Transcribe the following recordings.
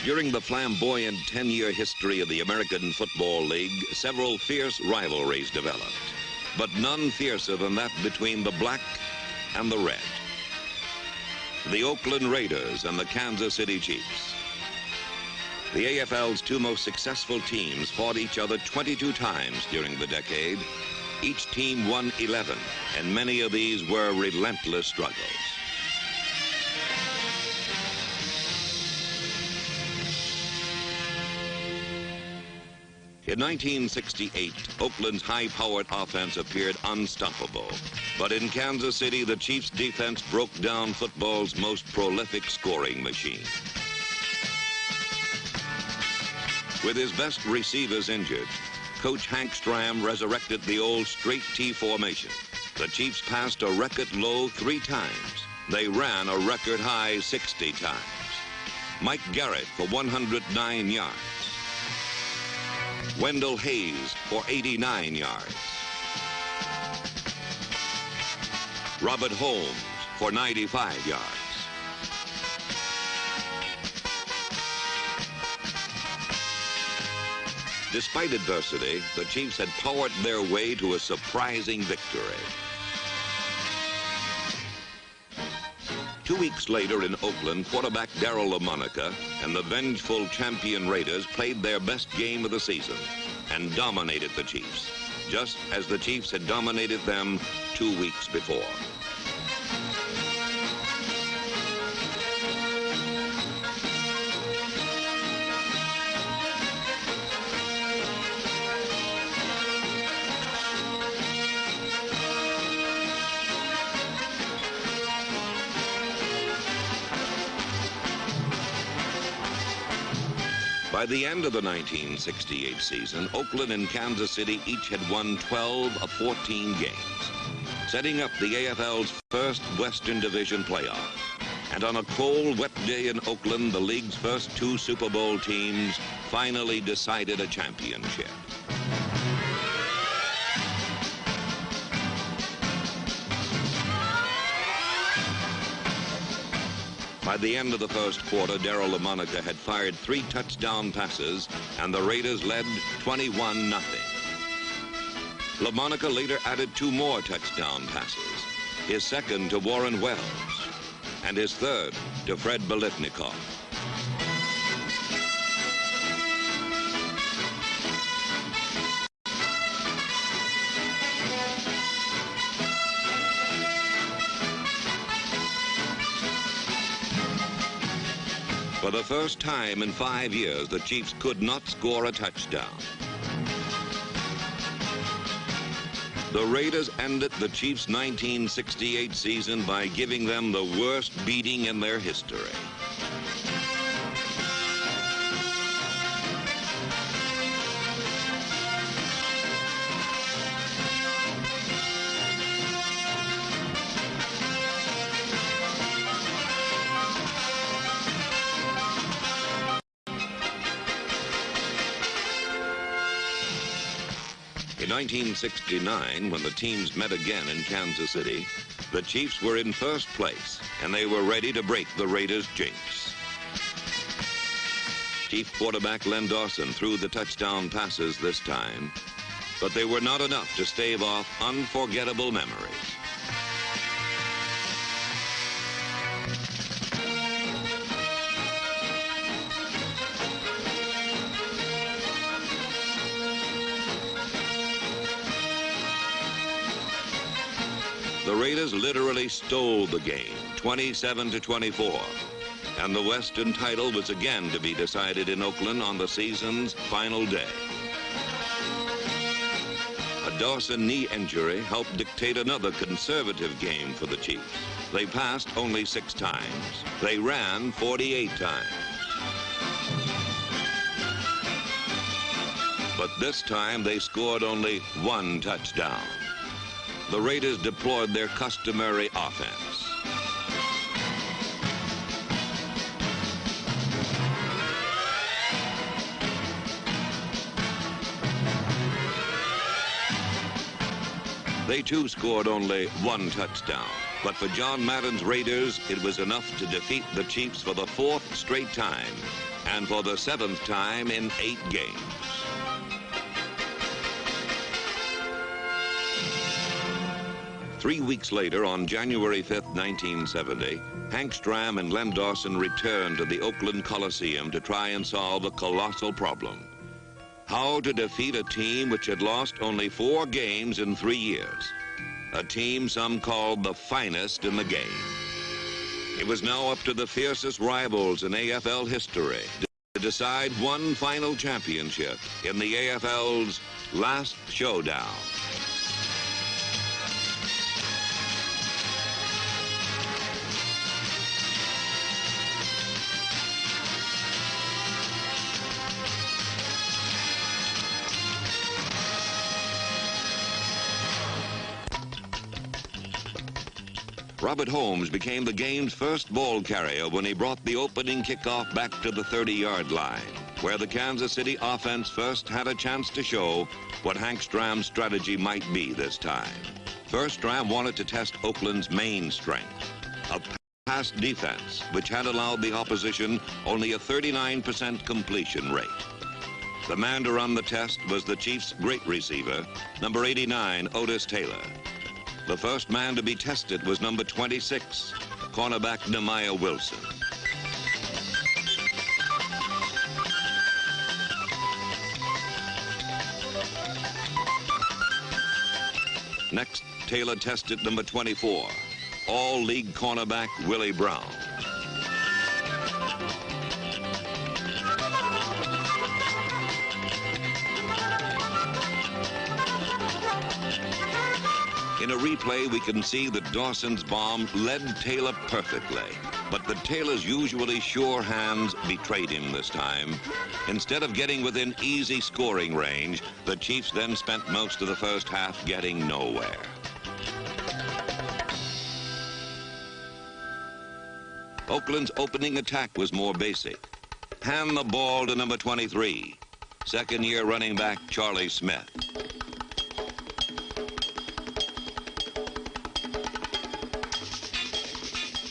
During the flamboyant 10-year history of the American Football League, several fierce rivalries developed, but none fiercer than that between the black and the red. The Oakland Raiders and the Kansas City Chiefs. The AFL's two most successful teams fought each other 22 times during the decade. Each team won 11, and many of these were relentless struggles. In 1968, Oakland's high-powered offense appeared unstoppable. But in Kansas City, the Chiefs' defense broke down football's most prolific scoring machine. With his best receivers injured, Coach Hank Stram resurrected the old straight T formation. The Chiefs passed a record low 3 times. They ran a record high 60 times. Mike Garrett for 109 yards. Wendell Hayes for 89 yards. Robert Holmes for 95 yards. Despite adversity, the Chiefs had powered their way to a surprising victory. 2 weeks later in Oakland, quarterback Darryl LaMonica and the vengeful champion Raiders played their best game of the season and dominated the Chiefs, just as the Chiefs had dominated them 2 weeks before. By the end of the 1968 season, Oakland and Kansas City each had won 12 of 14 games, setting up the AFL's first Western Division playoff. And on a cold, wet day in Oakland, the league's first 2 Super Bowl teams finally decided a championship. By the end of the first quarter, Darryl LaMonica had fired 3 touchdown passes, and the Raiders led 21-0. LaMonica later added 2 more touchdown passes, his second to Warren Wells, and his third to Fred Biletnikoff. For the first time in 5 years, the Chiefs could not score a touchdown. The Raiders ended the Chiefs' 1968 season by giving them the worst beating in their history. In 1969, when the teams met again in Kansas City, the Chiefs were in first place, and they were ready to break the Raiders' jinx. Chief quarterback Len Dawson threw the touchdown passes this time, but they were not enough to stave off unforgettable memories. The Raiders literally stole the game, 27-24, and the Western title was again to be decided in Oakland on the season's final day. A Dawson knee injury helped dictate another conservative game for the Chiefs. They passed only 6 times. They ran 48 times. But this time they scored only 1 touchdown. The Raiders deployed their customary offense. They too scored only 1 touchdown. But for John Madden's Raiders, it was enough to defeat the Chiefs for the 4th straight time and for the 7th time in 8 games. Three weeks later, on January 5th, 1970, Hank Stram and Len Dawson returned to the Oakland Coliseum to try and solve a colossal problem: how to defeat a team which had lost only 4 games in 3 years. A team some called the finest in the game. It was now up to the fiercest rivals in AFL history to decide one final championship in the AFL's last showdown. Robert Holmes became the game's first ball carrier when he brought the opening kickoff back to the 30-yard line, where the Kansas City offense first had a chance to show what Hank Stram's strategy might be this time. First, Stram wanted to test Oakland's main strength, a pass defense, which had allowed the opposition only a 39% completion rate. The man to run the test was the Chiefs' great receiver, number 89, Otis Taylor. The first man to be tested was number 26, cornerback Nehemiah Wilson. Next, Taylor tested number 24, all-league cornerback Willie Brown. In a replay, we can see that Dawson's bomb led Taylor perfectly, but the Taylor's usually sure hands betrayed him this time. Instead of getting within easy scoring range, the Chiefs then spent most of the first half getting nowhere. Oakland's opening attack was more basic. Hand the ball to number 23, second-year running back Charlie Smith.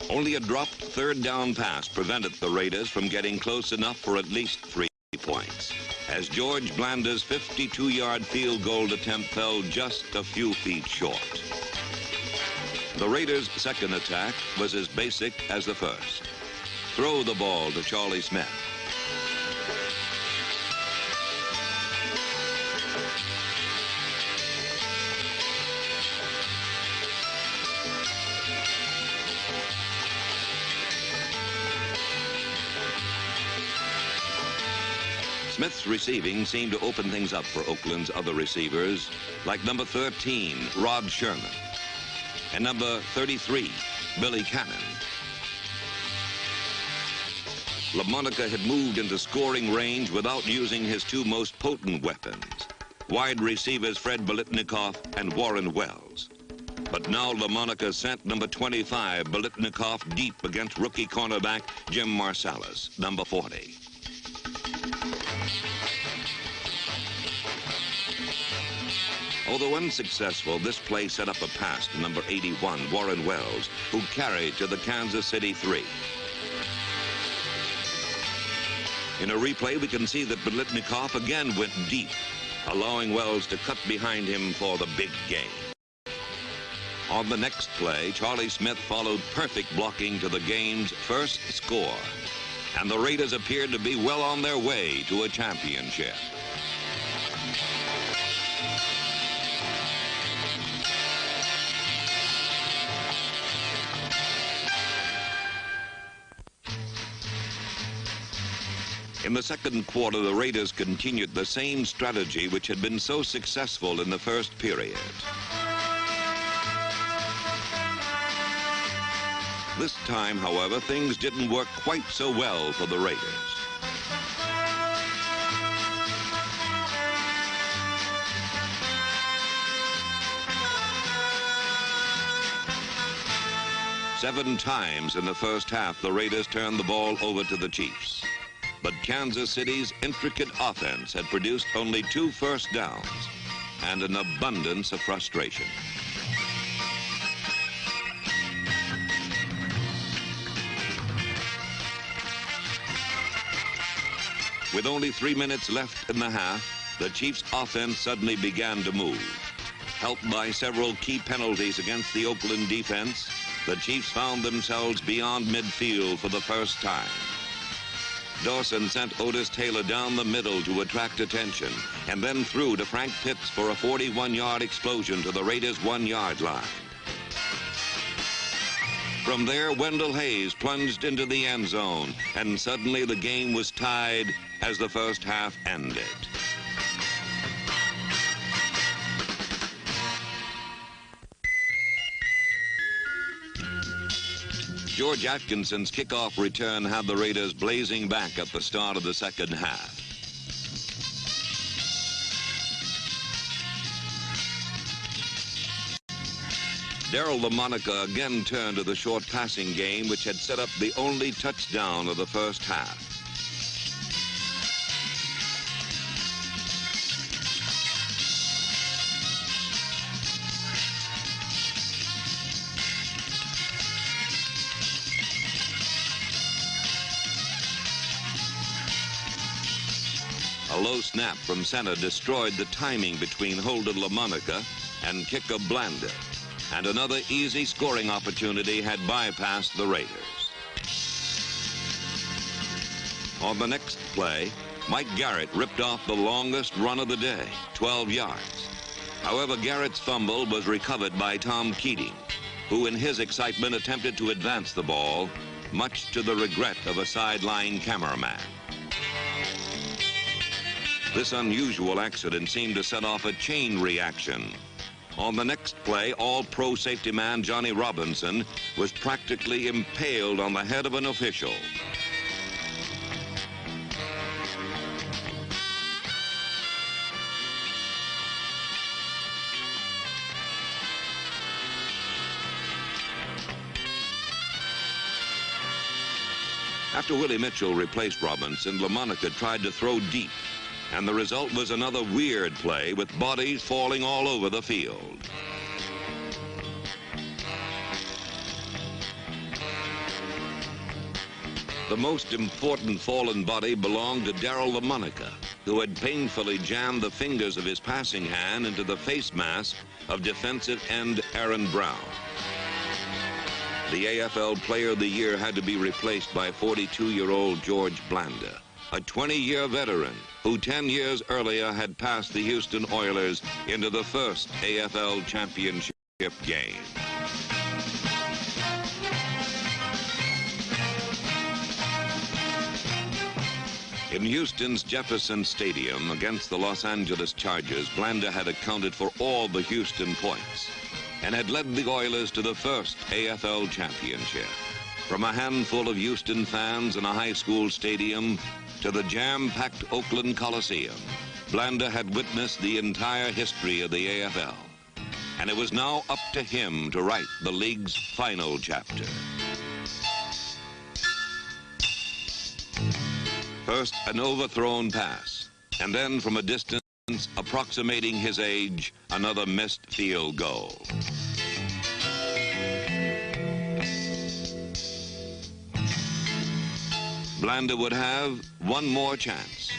Only a dropped third down pass prevented the Raiders from getting close enough for at least 3 points, as George Blanda's 52-yard field goal attempt fell just a few feet short. The Raiders' second attack was as basic as the first. Throw the ball to Charlie Smith. Smith's receiving seemed to open things up for Oakland's other receivers, like number 13, Rod Sherman, and number 33, Billy Cannon. LaMonica had moved into scoring range without using his 2 most potent weapons, wide receivers Fred Biletnikoff and Warren Wells. But now LaMonica sent number 25, Biletnikoff, deep against rookie cornerback Jim Marsalis, number 40. Although unsuccessful, this play set up a pass to number 81, Warren Wells, who carried to the Kansas City 3. In a replay, we can see that Biletnikoff again went deep, allowing Wells to cut behind him for the big game. On the next play, Charlie Smith followed perfect blocking to the game's first score, and the Raiders appeared to be well on their way to a championship. In the second quarter, the Raiders continued the same strategy which had been so successful in the first period. This time, however, things didn't work quite so well for the Raiders. Seven times in the first half, the Raiders turned the ball over to the Chiefs. But Kansas City's intricate offense had produced only 2 first downs and an abundance of frustration. With only 3 minutes left in the half, the Chiefs' offense suddenly began to move. Helped by several key penalties against the Oakland defense, the Chiefs found themselves beyond midfield for the first time. Dawson sent Otis Taylor down the middle to attract attention, and then threw to Frank Pitts for a 41-yard explosion to the Raiders' 1-yard line. From there, Wendell Hayes plunged into the end zone, and suddenly the game was tied as the first half ended. George Atkinson's kickoff return had the Raiders blazing back at the start of the second half. Darryl LaMonica again turned to the short passing game, which had set up the only touchdown of the first half. A low snap from center destroyed the timing between Holden LaMonica and kicker Blanda, and another easy scoring opportunity had bypassed the Raiders. On the next play, Mike Garrett ripped off the longest run of the day, 12 yards. However, Garrett's fumble was recovered by Tom Keating, who in his excitement attempted to advance the ball, much to the regret of a sideline cameraman. This unusual accident seemed to set off a chain reaction. On the next play, all-pro safety man Johnny Robinson was practically impaled on the head of an official. After Willie Mitchell replaced Robinson, LaMonica tried to throw deep, and the result was another weird play with bodies falling all over the field. The most important fallen body belonged to Darryl LaMonica, who had painfully jammed the fingers of his passing hand into the face mask of defensive end Aaron Brown. The AFL Player of the Year had to be replaced by 42-year-old George Blanda, a 20-year veteran who 10 years earlier had passed the Houston Oilers into the first AFL championship game. In Houston's Jefferson Stadium against the Los Angeles Chargers, Blanda had accounted for all the Houston points and had led the Oilers to the first AFL championship. From a handful of Houston fans in a high school stadium to the jam-packed Oakland Coliseum, Blanda had witnessed the entire history of the AFL, and it was now up to him to write the league's final chapter. First, an overthrown pass, and then from a distance approximating his age, another missed field goal. Blanda would have one more chance.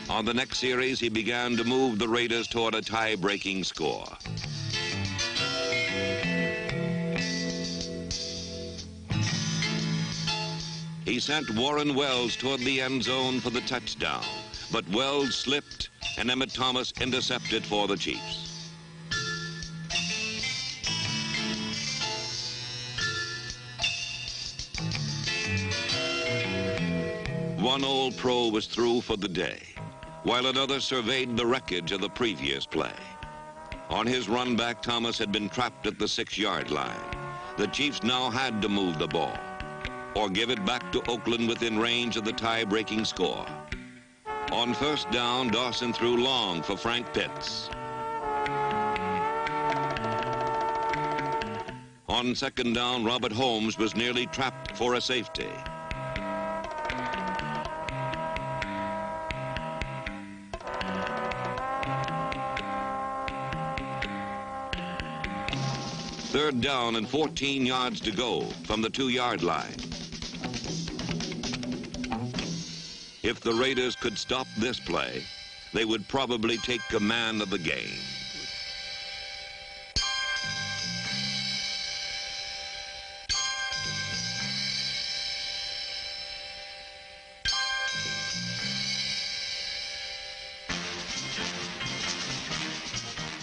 On the next series, he began to move the Raiders toward a tie-breaking score. He sent Warren Wells toward the end zone for the touchdown, but Wells slipped and Emmett Thomas intercepted for the Chiefs. One old pro was through for the day, while another surveyed the wreckage of the previous play. On his run back, Thomas had been trapped at the 6-yard line. The Chiefs now had to move the ball or give it back to Oakland within range of the tie-breaking score. On first down, Dawson threw long for Frank Pitts. On second down, Robert Holmes was nearly trapped for a safety. Third down and 14 yards to go from the 2-yard line. If the Raiders could stop this play, they would probably take command of the game.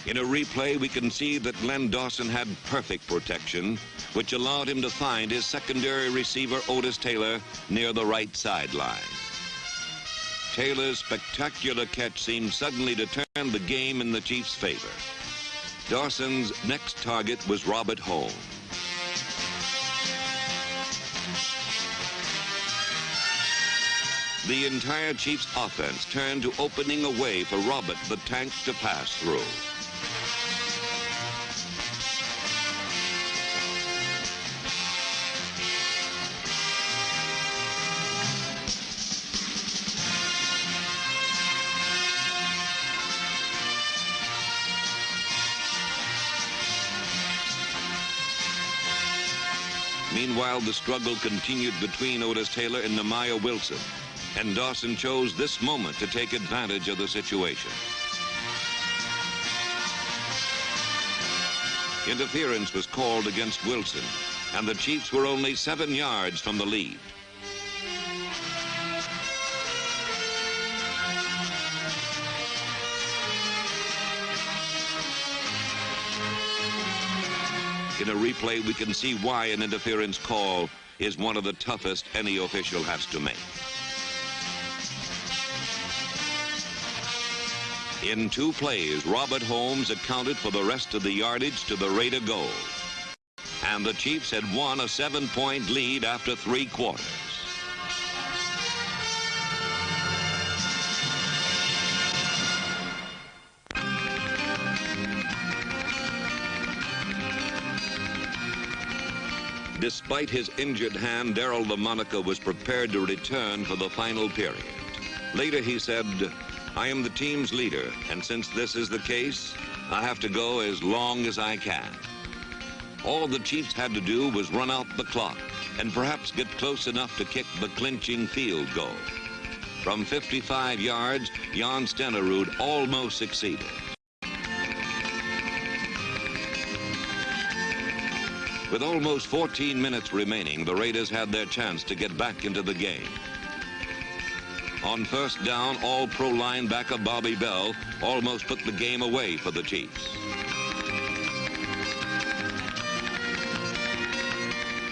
In a replay, we can see that Len Dawson had perfect protection, which allowed him to find his secondary receiver, Otis Taylor, near the right sideline. Taylor's spectacular catch seemed suddenly to turn the game in the Chiefs' favor. Dawson's next target was Robert Holmes. The entire Chiefs' offense turned to opening a way for Robert the Tank to pass through. Meanwhile, the struggle continued between Otis Taylor and Nehemiah Wilson, and Dawson chose this moment to take advantage of the situation. Interference was called against Wilson, and the Chiefs were only 7 yards from the lead. In a replay, we can see why an interference call is one of the toughest any official has to make. In 2 plays, Robert Holmes accounted for the rest of the yardage to the Raider goal. And the Chiefs had won a 7-point lead after 3 quarters. Despite his injured hand, Darryl LaMonica was prepared to return for the final period. Later he said, "I am the team's leader, and since this is the case, I have to go as long as I can." All the Chiefs had to do was run out the clock and perhaps get close enough to kick the clinching field goal. From 55 yards, Jan Stenerud almost succeeded. With almost 14 minutes remaining, the Raiders had their chance to get back into the game. On first down, All-Pro linebacker Bobby Bell almost put the game away for the Chiefs.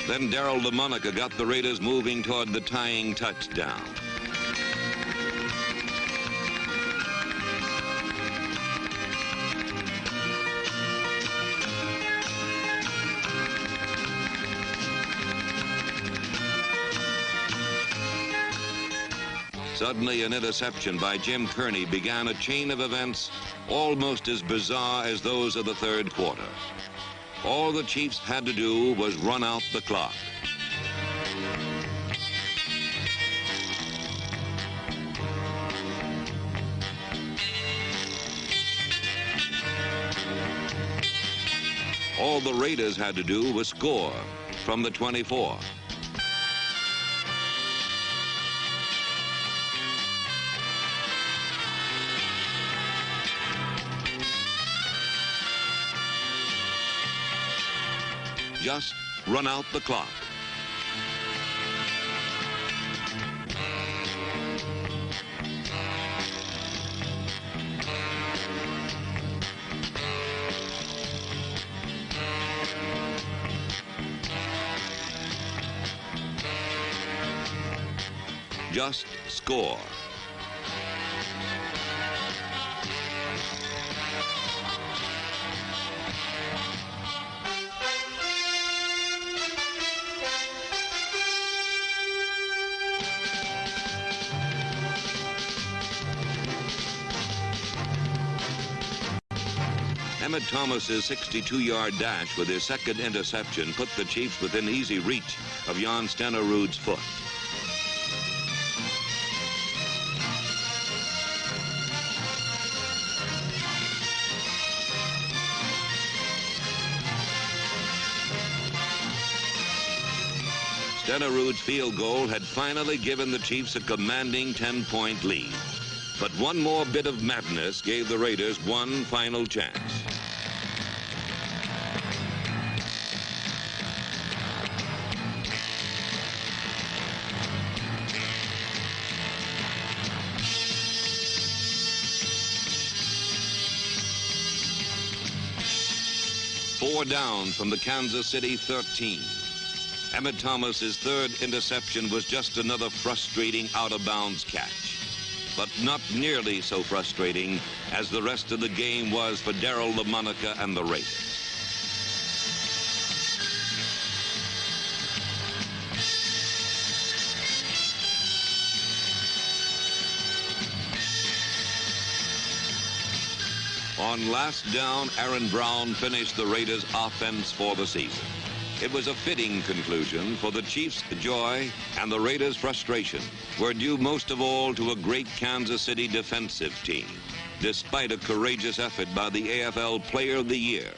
Then Darryl LaMonica got the Raiders moving toward the tying touchdown. Suddenly, an interception by Jim Kearney began a chain of events almost as bizarre as those of the third quarter. All the Chiefs had to do was run out the clock. All the Raiders had to do was score from the 24. Just run out the clock. Just score. Emmett Thomas's 62-yard dash with his second interception put the Chiefs within easy reach of Jan Stenerud's foot. Stenerud's field goal had finally given the Chiefs a commanding 10-point lead. But one more bit of madness gave the Raiders one final chance. Four down from the Kansas City 13. Emmett Thomas's third interception was just another frustrating out-of-bounds catch. But not nearly so frustrating as the rest of the game was for Darryl LaMonica and the Raiders. On last down, Aaron Brown finished the Raiders' offense for the season. It was a fitting conclusion, for the Chiefs' joy and the Raiders' frustration were due most of all to a great Kansas City defensive team. Despite a courageous effort by the AFL Player of the Year,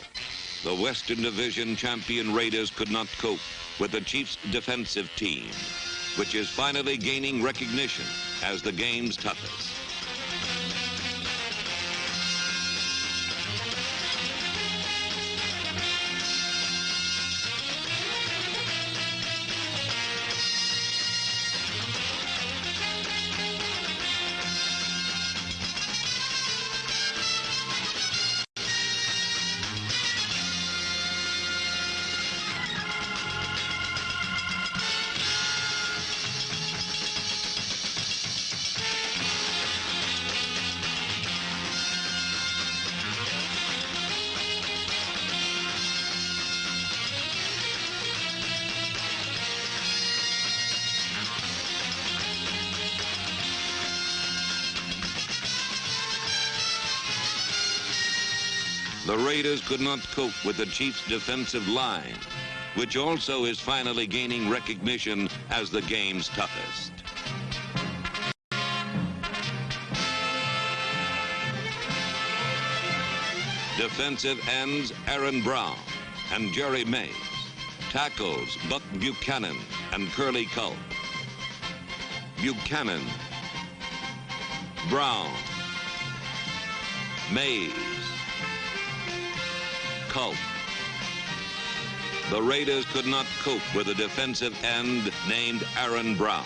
the Western Division champion Raiders could not cope with the Chiefs' defensive team, which is finally gaining recognition as the game's toughest. The Raiders could not cope with the Chiefs' defensive line, which also is finally gaining recognition as the game's toughest. Defensive ends Aaron Brown and Jerry Mays. Tackles Buck Buchanan and Curly Culp. Buchanan, Brown, Mays, Culp. The Raiders could not cope with a defensive end named Aaron Brown.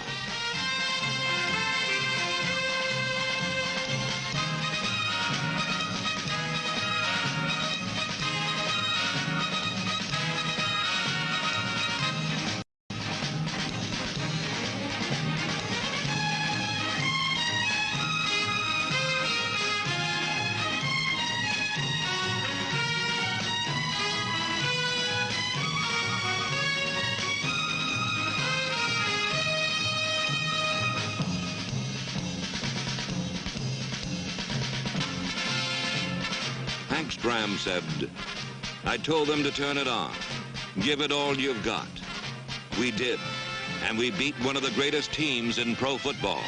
Stram said, "I told them to turn it on. Give it all you've got." We did, and we beat one of the greatest teams in pro football.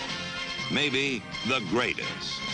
Maybe the greatest.